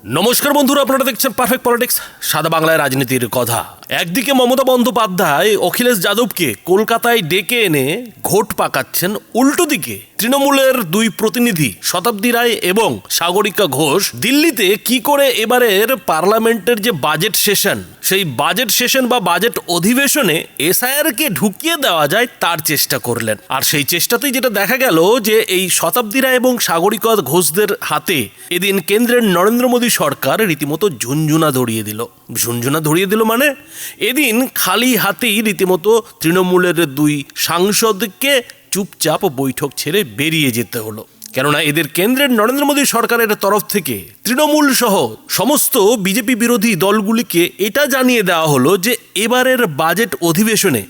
নমস্কার বন্ধুরা, আপনারা দেখছেন পারফেক্ট পলিটিক্স, সাদা বাংলায় রাজনীতির কথা। একদিকে মমতা বন্দ্যোপাধ্যায় অখিলেশ যাদবকে কলকাতায় ডেকে এনে ঘোট পাকাচ্ছেন, উল্টো দিকে তৃণমূলের দুই প্রতিনিধি শতাব্দী রায় এবং সাগরিকা ঘোষ দিল্লিতে কি করে এবারের পার্লামেন্টের যে বাজেট সেশন, সেই বাজেট সেশন বা বাজেট অধিবেশনে এসআইআরকে ঢুকিয়ে দেওয়া যায় তার চেষ্টা করলেন। আর সেই চেষ্টাতেই যেটা দেখা গেল যে এই শতাব্দী রায় এবং সাগরিকা ঘোষদের হাতে এদিন কেন্দ্রের নরেন্দ্র মোদী সরকার রীতিমতো ঝুনঝুনা ধরিয়ে দিল মানে এদিন খালি হাতেই রীতিমতো তৃণমূলের দুই সাংসদকে চুপচাপ বৈঠক ছেড়ে বেরিয়ে যেতে হলো। কেননা এদের কেন্দ্রের নরেন্দ্র মোদী সরকারের তরফ থেকে তৃণমূল সহ সমস্ত বিজেপি বিরোধী দলগুলিকে এটা জানিয়ে দেওয়া হলো যে এবারের বাজেট অধিবেশনে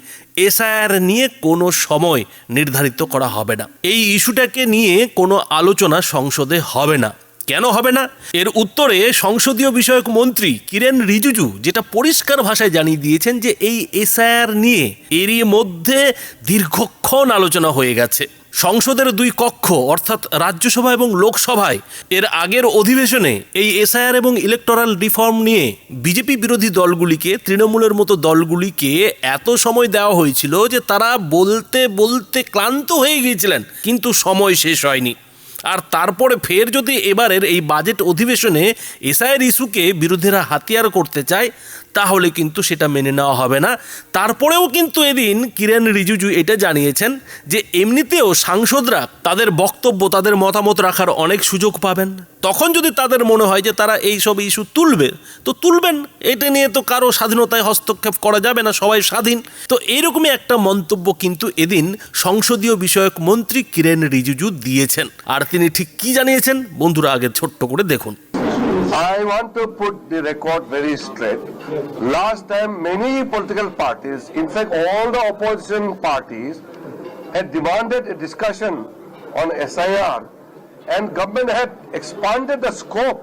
এসআইআর নিয়ে কোনো সময় নির্ধারিত করা হবে না, এই ইস্যুটাকে নিয়ে কোনো আলোচনা সংসদে হবে না। কেন হবে না? এর উত্তরে সংসদীয় বিষয়ক মন্ত্রী কিরেন রিজিজু যেটা পরিষ্কার ভাষায় জানিয়ে দিয়েছেন যে এই এসআইআর নিয়ে এরই মধ্যে দীর্ঘক্ষণ আলোচনা হয়ে গেছে। সংসদের দুই কক্ষ অর্থাৎ রাজ্যসভা এবং লোকসভায় এর আগের অধিবেশনে এই এসআইআর এবং ইলেকটোরাল রিফর্ম নিয়ে বিজেপি বিরোধী দলগুলিকে, তৃণমূলের মতো দলগুলিকে এত সময় দেওয়া হয়েছিল যে তারা বলতে বলতে ক্লান্ত হয়ে গিয়েছিলেন, কিন্তু সময় শেষ হয়নি। আর তারপরে ফের যদি এবারের এই বাজেট অধিবেশনে এসআইআর ইস্যুকে বিরোধীরা হাতিয়ার করতে চায় তাহলে কিন্তু সেটা মেনে নেওয়া হবে না। তারপরেও কিন্তু এদিন কিরেন রিজিজু এটা জানিয়েছেন যে এমনিতেও সাংসদরা তাদের বক্তব্য, তাদের মতামত রাখার অনেক সুযোগ পাবেন। তখন যদি তাদের মনে হয় যে তারা এই সব ইস্যু তুলবে তো তুলবেন, এটা নিয়ে তো কারো স্বাধীনতায় হস্তক্ষেপ করা যাবে না, সবাই স্বাধীন। তো এইরকমই একটা মন্তব্য কিন্তু এদিন সংসদীয় বিষয়ক মন্ত্রী কিরেন রিজিজু দিয়েছেন। আর তিনি ঠিক কি জানিয়েছেন বন্ধুরা আগে ছোট্ট করে দেখুন। I want to put the record very straight. Last time many political parties, in fact all the opposition parties, had demanded a discussion on SIR and government had expanded the scope.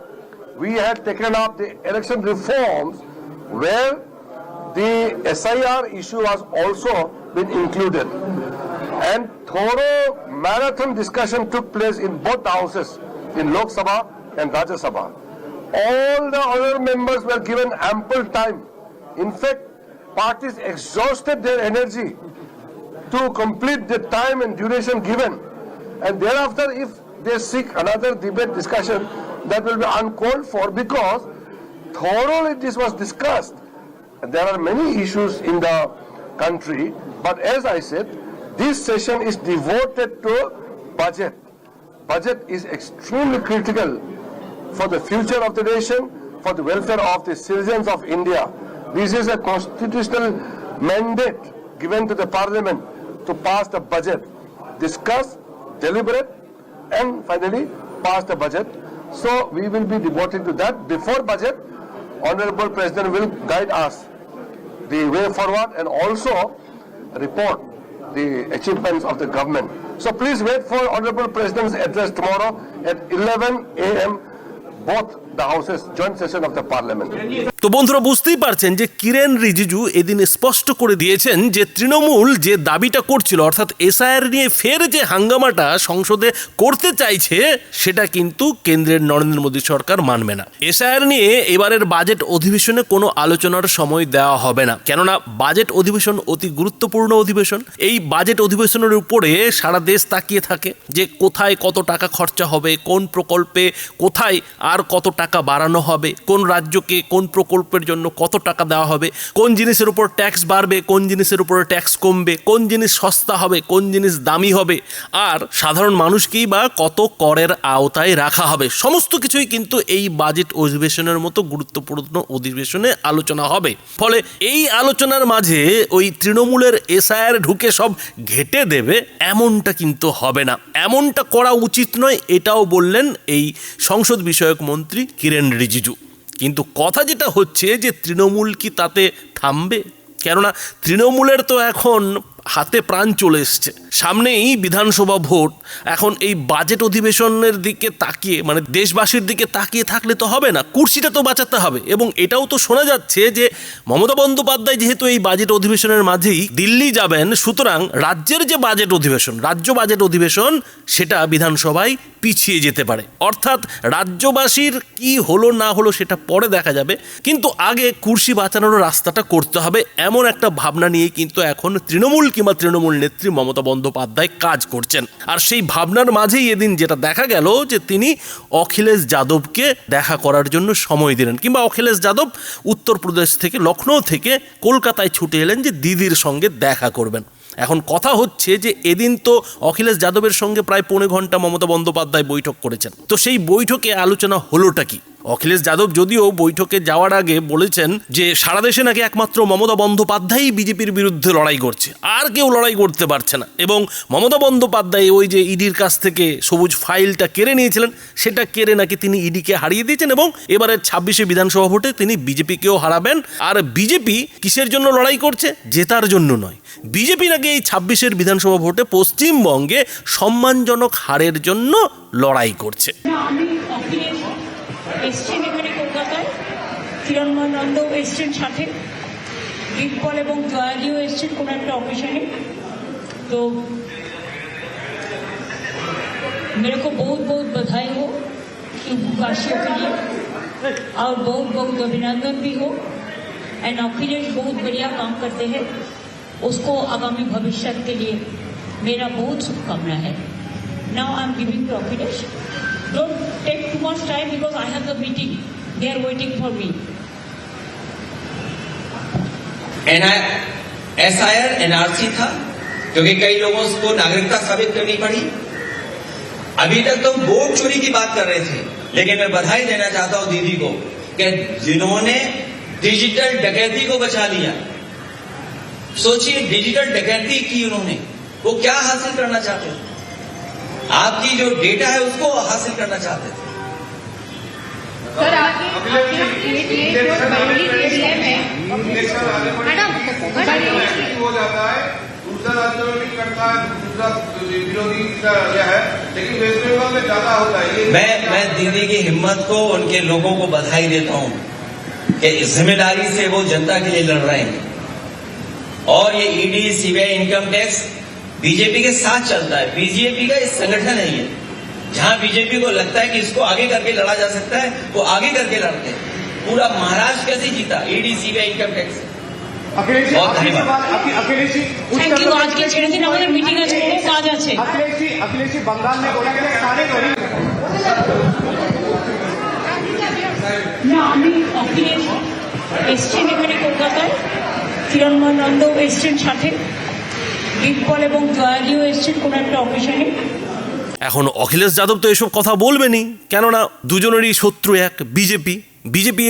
We had taken up the election reforms where the SIR issue was also been included. And thorough marathon discussion took place in both houses, in Lok Sabha and Rajya Sabha. All the other members were given ample time. In fact, parties exhausted their energy to complete the time and duration given. And thereafter, if they seek another debate discussion, that will be uncalled for because thoroughly this was discussed. There are many issues in the country, but as I said, this session is devoted to budget. Budget is extremely critical for the future of the nation, for the welfare of the citizens of India. This is a constitutional mandate given to the parliament to pass the budget, discuss, deliberate, and finally pass the budget. So we will be devoted to that. Before budget, Honorable President will guide us the way forward and also report the achievements of the government. So please wait for Honorable President's address tomorrow at 11 a.m. both the houses joint session of the parliament. তো বন্ধুরা বুঝতেই পারছেন যে কিরেন রিজিজু এদিন স্পষ্ট করে দিয়েছেন যে তৃণমূল যে দাবিটা করছিল অর্থাৎ এসআইআর নিয়ে ফের যে হাঙ্গামাটা সংসদে করতে চাইছে সেটা কিন্তু কেন্দ্রের নরেন্দ্র মোদী সরকার মানবে না। এসআইআর নিয়ে এবারের বাজেট অধিবেশনে কোনো আলোচনার সময় দেওয়া হবে না, কেননা বাজেট অধিবেশন অতি গুরুত্বপূর্ণ অধিবেশন। এই বাজেট অধিবেশনের উপরে সারা দেশ তাকিয়ে থাকে যে কোথায় কত টাকা খরচা হবে, কোন প্রকল্পে কোথায় আর কত টাকা বাড়ানো হবে, কোন রাজ্যকে কোন প্রকল্পের জন্য কত টাকা দেওয়া হবে, কোন জিনিসের উপর ট্যাক্স বাড়বে, কোন জিনিসের উপর ট্যাক্স কমবে, কোন জিনিস সস্তা হবে, কোন জিনিস দামি হবে, আর সাধারণ মানুষকেই বা কত করের আওতায় রাখা হবে। সমস্ত কিছুই কিন্তু এই বাজেট অধিবেশনের মতো গুরুত্বপূর্ণ অধিবেশনে আলোচনা হবে। ফলে এই আলোচনার মাঝে ওই তৃণমূলের এসআইআর ঢুকে সব ঘেটে দেবে এমনটা কিন্তু হবে না, এমনটা করা উচিত নয়, এটাও বললেন এই সংসদ বিষয়ক মন্ত্রী কিরেন রিজিজু। কিন্তু কথা যেটা হচ্ছে যে তৃণমূল কি তাতে থামবে? কেননা তৃণমূলের তো এখন হাতে প্রাণ চলে এসছে, সামনেই বিধানসভা ভোট। এখন এই বাজেট অধিবেশনের দিকে তাকিয়ে মানে দেশবাসীর দিকে তাকিয়ে থাকলে তো হবে না, কুর্সিটা তো বাঁচাতে হবে। এবং এটাও তো শোনা যাচ্ছে যে মমতা বন্দ্যোপাধ্যায় যেহেতু এই বাজেট অধিবেশনের মাঝেই দিল্লি যাবেন, সুতরাং রাজ্যের যে বাজেট অধিবেশন, রাজ্য বাজেট অধিবেশন, সেটা বিধানসভায় পিছিয়ে যেতে পারে। অর্থাৎ রাজ্যবাসীর কি হলো না হলো সেটা পরে দেখা যাবে, কিন্তু আগে কুর্সি বাঁচানোর রাস্তাটা করতে হবে, এমন একটা ভাবনা নিয়ে কিন্তু এখন তৃণমূল কিংবা তৃণমূল নেত্রী মমতা বন্দ্যোপাধ্যায় কাজ করছেন। আর সেই ভাবনার মাঝেই এদিন যেটা দেখা গেল যে তিনি অখিলেশ যাদবকে দেখা করার জন্য সময় দিলেন, কিংবা অখিলেশ যাদব উত্তরপ্রদেশ থেকে লখনৌ থেকে কলকাতায় ছুটে এলেন যে দিদির সঙ্গে দেখা করবেন। এখন কথা হচ্ছে যে এদিন তো অখিলেশ যাদবের সঙ্গে প্রায় 1.25 ঘন্টা মমতা বন্দ্যোপাধ্যায় বৈঠক করেছেন, তো সেই বৈঠকে আলোচনা হলোটা কি? অখিলেশ যাদব যদিও বৈঠকে যাওয়ার আগে বলেছেন যে সারা দেশে নাকি একমাত্র মমতা বন্দ্যোপাধ্যায়ই বিজেপির বিরুদ্ধে লড়াই করছে, আর কেউ লড়াই করতে পারছে না। এবং মমতা বন্দ্যোপাধ্যায় ওই যে ইডির কাছ থেকে সবুজ ফাইলটা কেড়ে নিয়েছিলেন, সেটা কেড়ে নাকি তিনি ইডিকে হারিয়ে দিয়েছেন, এবং এবারের 26শে বিধানসভা ভোটে তিনি বিজেপিকেও হারাবেন। আর বিজেপি কিসের জন্য লড়াই করছে? জেতার জন্য নয়। বিজেপি নাকি এই 26শে বিধানসভা ভোটে পশ্চিমবঙ্গে সম্মানজনক হারের জন্য লড়াই করছে। এসছেন এখানে কলকাতায়, চিরঞ্জন নন্দও এসছেন সাথে, বীরবল এবং জয়াদিও এসছেন কোনো একটা অকেশনে। तो मेरे को बहुत बहुत बधाई हो काशियों के लिए, और बहुत बहुत अभिनंदन भी हो। एंड अखिलेश बहुत बढ़िया काम करते हैं, उसको आगामी भविष्य के लिए मेरा बहुत शुभकामना है। Now I am giving to Akhilesh. Don't take too much time because I have the meeting. They are waiting for me. SIR NRC था, क्योंकि कई लोगों को नागरिकता साबित करनी पड़ी। अभी तक तो वोट चोरी की बात कर रहे थे, लेकिन मैं बधाई देना चाहता हूं दीदी को कि जिन्होंने डिजिटल डकैती को बचा लिया। सोचिए, डिजिटल डकैती की उन्होंने, वो क्या हासिल करना चाहते थे? आपकी जो डेटा है उसको हासिल करना चाहते थे। सर आपकी हो जाता है, दूसरा राज्यों में भी करता है, दूसरा विरोधी है, लेकिन वेस्ट बंगाल में ज्यादा होता है। मैं दीदी की हिम्मत को, उनके लोगों को बधाई देता हूं कि इस जिम्मेदारी से वो जनता के लिए लड़ रहे हैं। और ये ED, CBI, income tax BJP के साथ चलता है। बीजेपी का एक संगठन है ये, जहां बीजेपी को लगता है कि इसको आगे करके लड़ा जा सकता है, वो आगे करके लड़ते हैं। पूरा महाराष्ट्र कैसे जीता? ED, CBI, income tax. बहुत धन्यवाद। Thank you. आज के ছেড়ে দিন, আমাদের মিটিং আছে, কাজ আছে। अखिलेश जी बंगाल में बोला गया सारे না, আমি অখিলেশ এসছেন এখানে কলকাতায়, চিরঞ্জন নন্দও এসছেন সাথে, বীরবল এবং জয়াদিও এসছেন কোনো একটা অকেশনে। এখন অখিলেশ যাদব তো এসব কথা বলবেনই, কেননা দুজনেরই শত্রু এক, বিজেপি।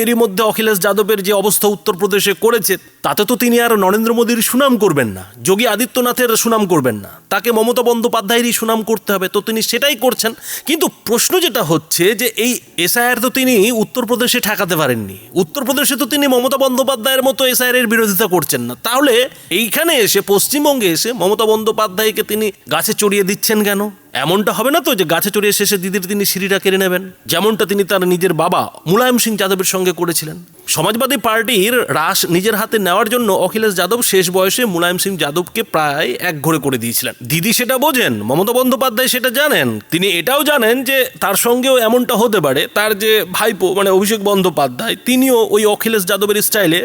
এরই মধ্যে অখিলেশ যাদবের যে অবস্থা উত্তরপ্রদেশে করেছে, তাতে তো তিনি আর নরেন্দ্র মোদীর সুনাম করবেন না, যোগী আদিত্যনাথের সুনাম করবেন না, তাকে মমতা বন্দ্যোপাধ্যায়েরই সুনাম করতে হবে, তো তিনি সেটাই করছেন। কিন্তু প্রশ্ন যেটা হচ্ছে যে এই এসআইআর তো তিনি উত্তরপ্রদেশে ঠেকাতে পারেননি, উত্তরপ্রদেশে তো তিনি মমতা বন্দ্যোপাধ্যায়ের মতো এসআইআর এর বিরোধিতা করছেন না, তাহলে এইখানে এসে পশ্চিমবঙ্গে এসে মমতা বন্দ্যোপাধ্যায়কে তিনি গাছে চড়িয়ে দিচ্ছেন কেন? এমনটা হবে না তো যে গাছে চড়িয়ে শেষে দিদির তিনি সিঁড়িটা কেড়ে নেবেন, যেমনটা তিনি তার নিজের বাবা মুলায়ম সিং যাদবের সঙ্গে করেছিলেন। সমাজবাদী পার্টির রাশ নিজের হাতে নেওয়ার জন্য অখিলেশ যাদব শেষ বয়সে মুলায়ম সিং যাদবকে প্রায় একঘরে করে দিয়েছিলেন। দিদি সেটা বোঝেন, মমতা বন্দ্যোপাধ্যায় সেটা জানেন, তিনি এটাও জানেন যে তার সঙ্গেও এমনটা হতে পারে। তার যে ভাইপো মানে অভিষেক বন্দ্যোপাধ্যায়, তিনিও ওই অখিলেশ যাদবের স্টাইলে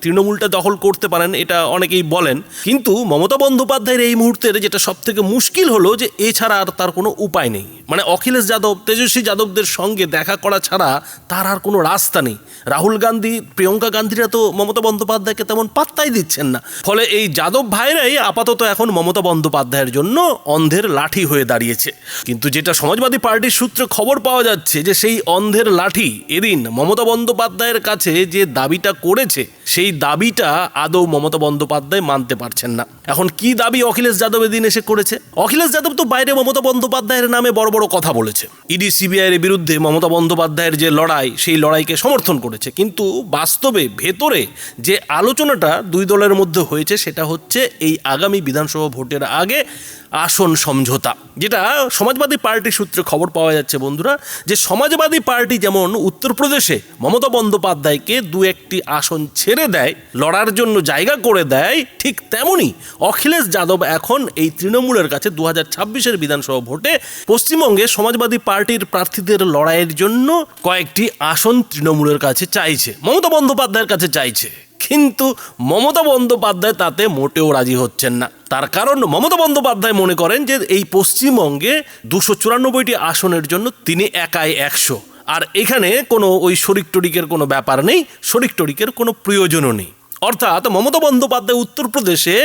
তৃণমূলটা দখল করতে পারেন, এটা অনেকেই বলেন। কিন্তু মমতা বন্দ্যোপাধ্যায়ের এই মুহূর্তের যেটা সব থেকে মুশকিল হলো যে এছাড়া আর তার কোনো উপায় নেই, মানে অখিলেশ যাদব, তেজস্বী যাদবদের সঙ্গে দেখা করা ছাড়া তার আর কোনো রাস্তা নেই। রাহুল গান্ধী, প্রিয়ঙ্কা গান্ধীরা তো মমতা বন্দ্যোপাধ্যায়কে তেমন পাত্তাই দিচ্ছেন না, ফলে এই যাদব ভাইরাই আপাতত এখন মমতা বন্দ্যোপাধ্যায়ের জন্য অন্ধের লাঠি হয়ে দাঁড়িয়েছে। কিন্তু যেটা সমাজবাদী পার্টির সূত্রে খবর পাওয়া যাচ্ছে যে সেই অন্ধের লাঠি এদিন মমতা বন্দ্যোপাধ্যায়ের কাছে যে দাবিটা করেছে, সেই দাবিটা আদৌ মমতা বন্দ্যোপাধ্যায় মানতে পারছেন না। এখন কি দাবি অখিলেশ যাদব এদিন এসে করেছে? অখিলেশ যাদব তো বাইরে মমতা বন্দ্যোপাধ্যায়ের নামে বড় বড় কথা বলেছে, ইডি সিবিআই এর বিরুদ্ধে মমতা বন্দ্যোপাধ্যায়ের যে লড়াই, সেই লড়াইকে সমর্থন করেছে, কিন্তু বাস্তবে ভেতরে যে আলোচনাটা দুই দলের মধ্যে হয়েছে সেটা হচ্ছে এই আগামী বিধানসভা ভোটের আগে আসন সমঝোতা, যেটা সমাজবাদী পার্টির সূত্রে খবর পাওয়া যাচ্ছে বন্ধুরা, যে সমাজবাদী পার্টি যেমন উত্তরপ্রদেশে মমতা বন্দ্যোপাধ্যায়কে দু একটি আসন ছেড়ে দেয়, লড়ার জন্য জায়গা করে দেয়, ঠিক তেমনি অখিলেশ যাদব এখন এই তৃণমূলের কাছে 2026-এর বিধানসভা ভোটে পশ্চিমবঙ্গে সমাজবাদী পার্টির প্রার্থীদের লড়াইয়ের জন্য কয়েকটি আসন তৃণমূলের কাছে চাইছে, মমতা বন্দ্যোপাধ্যায়ের কাছে চাইছে। কিন্তু মমতা বন্দ্যোপাধ্যায় তাতে মোটেও রাজি হচ্ছেন না। তার কারণ মমতা বন্দ্যোপাধ্যায় মনে করেন যে এই পশ্চিমবঙ্গে 294টি আসনের জন্য তিনি একাই 100, আর এখানে কোনো ওই শরিক টরিকের কোনো ব্যাপার নেই, শরিক টরিকের কোনো প্রয়োজনও নেই। অর্থাৎ মমতা বন্দ্যোপাধ্যায় উত্তরপ্রদেশে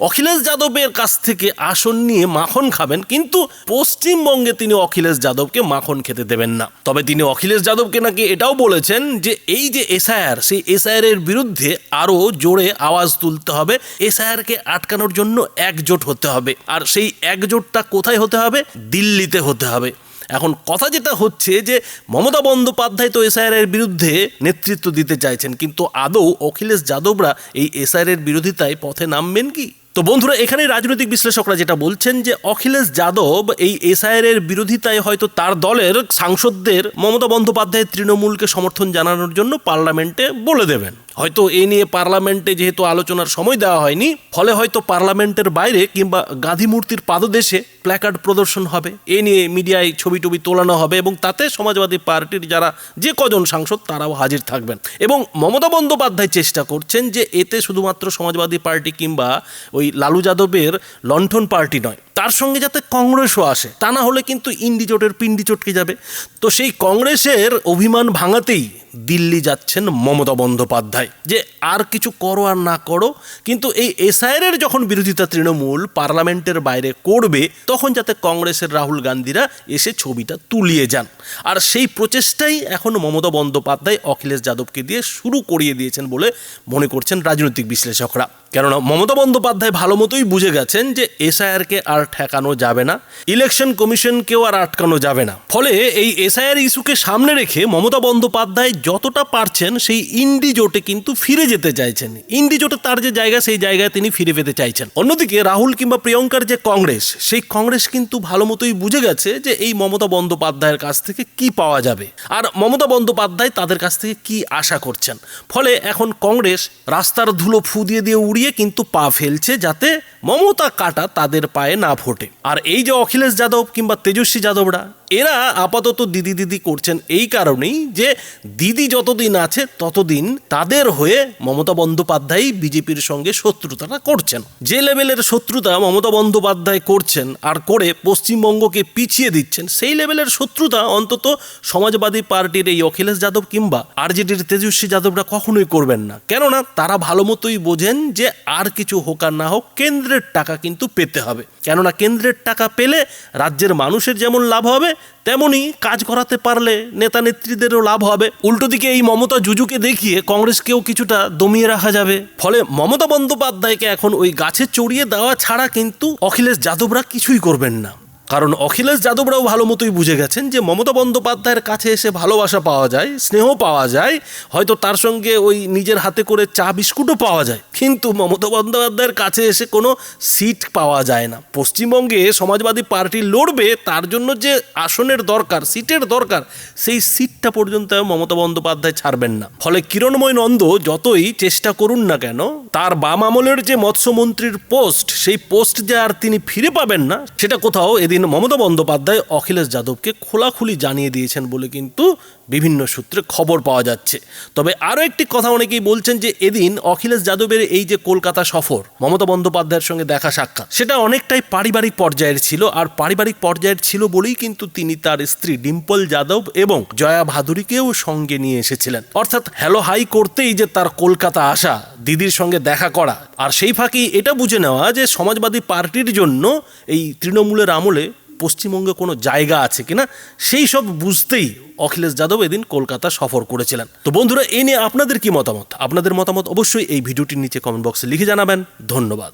অখিলেশ যাদবের কাছ থেকে আসন নিয়ে মাখন খাবেন, কিন্তু পশ্চিমবঙ্গে তিনি অখিলেশ যাদবকে মাখন খেতে দেবেন না। তবে তিনি অখিলেশ যাদবকে নাকি এটাও বলেছেন যে এই যে এসআইআর, সেই এসআইআর এর বিরুদ্ধে আরও জোরে আওয়াজ তুলতে হবে, এসআইআরকে আটকানোর জন্য একজোট হতে হবে, আর সেই একজোটটা কোথায় হতে হবে? দিল্লিতে হতে হবে। এখন কথা যেটা হচ্ছে যে মমতা বন্দ্যোপাধ্যায় তো এসআইআর এর বিরুদ্ধে নেতৃত্ব দিতে চাইছেন, কিন্তু আদৌ অখিলেশ যাদবরা এই এসআইআর এর বিরোধিতায় পথে নামবেন কি? তো বন্ধুরা, এখানে রাজনৈতিক বিশ্লেষকরা যেটা বলছেন যে অখিলেশ যাদব এই এসআইআর এর বিরোধিতায় হয়তো তার দলের সাংসদদের মমতা বন্দ্যোপাধ্যায়ের তৃণমূলকে সমর্থন জানানোর জন্য পার্লামেন্টে বলে দেবেন। হয়তো এই নিয়ে পার্লামেন্টে যেহেতু আলোচনার সময় দেওয়া হয়নি, ফলে হয়তো পার্লামেন্টের বাইরে কিংবা গান্ধী মূর্তির পাদদেশে প্ল্যাকার্ড প্রদর্শন হবে, এ নিয়ে মিডিয়ায় ছবি টবি তোলানো হবে, এবং তাতে সমাজবাদী পার্টির যারা যে কজন সাংসদ তারাও হাজির থাকবেন। এবং মমতা বন্দ্যোপাধ্যায় চেষ্টা করছেন যে এতে শুধুমাত্র সমাজবাদী পার্টি কিংবা ওই লালু যাদবের লণ্ঠন পার্টি নয়, তার সঙ্গে যাতে কংগ্রেসও আসে, তা না হলে কিন্তু ইন্ডি জোটের পিন্ডি চটকে যাবে। তো সেই কংগ্রেসের অভিমান ভাঙাতেই দিল্লি যাচ্ছেন মমতা বন্দ্যোপাধ্যায়, যে আর কিছু করো আর না করো, কিন্তু এই এসআইআর এর যখন বিরোধিতা তৃণমূল পার্লামেন্টের বাইরে করবে, তখন যাতে কংগ্রেসের রাহুল গান্ধীরা এসে ছবিটা তুলিয়ে যান। আর সেই প্রচেষ্টাই এখন মমতা বন্দ্যোপাধ্যায় অখিলেশ যাদবকে দিয়ে শুরু করিয়ে দিয়েছেন বলে মনে করছেন রাজনৈতিক বিশ্লেষকরা। কেননা মমতা বন্দ্যোপাধ্যায় ভালো মতোই বুঝে গেছেন যে এসআইআরকে আর ঠেকানো যাবে না, ইলেকশন কমিশনকেও আর আটকানো যাবে না। ফলে এই এসআইআর ইস্যুকে সামনে রেখে মমতা বন্দ্যোপাধ্যায় যতটা পারছেন সেই ইন্ডি জোটে কিন্তু ফিরে যেতে চাইছেন। ইন্ডি জোটে তার যে জায়গা, সেই জায়গায় তিনি ফিরে পেতে চাইছেন। অন্যদিকে রাহুল কিংবা প্রিয়ঙ্কার যে কংগ্রেস, সেই কংগ্রেস কিন্তু ভালো মতোই বুঝে গেছে যে এই মমতা বন্দ্যোপাধ্যায়ের কাছ থেকে কি পাওয়া যাবে, আর মমতা বন্দ্যোপাধ্যায় তাদের কাছ থেকে কি আশা করছেন। ফলে এখন কংগ্রেস রাস্তার ধুলো ফু দিয়ে উড়িয়ে কিন্তু পা ফেলছে, যাতে মমতা কাটা তাদের পায়ে না ফোটে। আর এই যে অখিলেশ যাদব কিংবা তেজস্বী যাদবরা, এরা আপাতত দিদি দিদি করছেন এই কারণেই যে দিদি যতদিন আছে ততদিন তাদের হয়ে মমতা বন্দ্যোপাধ্যায় বিজেপির সঙ্গে শত্রুতাটা করছেন। যে লেভেলের শত্রুতা মমতা বন্দ্যোপাধ্যায় করছেন আর করে পশ্চিমবঙ্গকে পিছিয়ে দিচ্ছেন, সেই লেভেলের শত্রুতা অন্তত সমাজবাদী পার্টির এই অখিলেশ যাদব কিংবা আরজেডির তেজস্বী যাদবরা কখনোই করবেন না। কেননা তারা ভালো মতোই বোঝেন যে আর কিছু হোক আর না হোক কেন্দ্রের টাকা কিন্তু পেতে হবে। কেননা কেন্দ্রের টাকা পেলে রাজ্যের মানুষের যেমন লাভ হবে, তেমনি কাজ করাতে পারলে নেতা নেত্রীদেরও লাভ হবে। উল্টো দিকে এই মমতা জুজুকে দেখিয়ে কংগ্রেসকেও কিছুটা দমিয়ে রাখা যাবে। ফলে মমতা বন্দ্যোপাধ্যায়কে এখন ওই গাছে চড়িয়ে দেওয়া ছাড়া কিন্তু অখিলেশ যাদবরা কিছুই করবেন না। কারণ অখিলেশ যাদবরাও ভালো মতোই বুঝে গেছেন যে মমতা বন্দ্যোপাধ্যায়ের কাছে এসে ভালোবাসা পাওয়া যায়, স্নেহ পাওয়া যায়, হয়তো তার সঙ্গে ওই নিজের হাতে করে চা বিস্কুটও পাওয়া যায়, কিন্তু মমতা বন্দ্যোপাধ্যায়ের কাছে এসে কোনো সিট পাওয়া যায় না। পশ্চিমবঙ্গে সমাজবাদী পার্টি লড়বে, তার জন্য যে আসনের দরকার, সিটের দরকার, সেই সিটটা পর্যন্ত মমতা বন্দ্যোপাধ্যায় ছাড়বেন না। ফলে কিরণময় নন্দ যতই চেষ্টা করুন না কেন, তার বাম আমলের যে মৎস্যমন্ত্রীর পোস্ট, সেই পোস্ট যে আর তিনি ফিরে পাবেন না, সেটা কোথাও এদিন মমতা বন্দ্যোপাধ্যায় অখিলেশ যাদবকে খোলাখুলি জানিয়ে দিয়েছেন বলে কিন্তু বিভিন্ন সূত্রে খবর পাওয়া যাচ্ছে। তবে আরও একটি কথা অনেকেই বলছেন যে এদিন অখিলেশ যাদবের এই যে কলকাতা সফর, মমতা বন্দ্যোপাধ্যায়ের সঙ্গে দেখা সাক্ষাৎ, সেটা অনেকটাই পারিবারিক পর্যায়ের ছিল। আর পারিবারিক পর্যায়ের ছিল বলেই কিন্তু তিনি তার স্ত্রী ডিম্পল যাদব এবং জয়া ভাদুরীকেও সঙ্গে নিয়ে এসেছিলেন। অর্থাৎ হ্যালো হাই করতেই যে তার কলকাতা আসা, দিদির সঙ্গে দেখা করা, আর সেই ফাঁকি এটা বুঝে নেওয়া যে সমাজবাদী পার্টির জন্য এই তৃণমূলের আমলে পশ্চিমবঙ্গে কোনো জায়গা আছে কিনা সেই সব বুঝতেই অখিলেশ যাদব এদিন কলকাতা সফর করেছিলেন। তো বন্ধুরা, এই নিয়ে আপনাদের কি মতামত? আপনাদের মতামত অবশ্যই এই ভিডিওটির নিচে কমেন্ট বক্সে লিখে জানাবেন। ধন্যবাদ।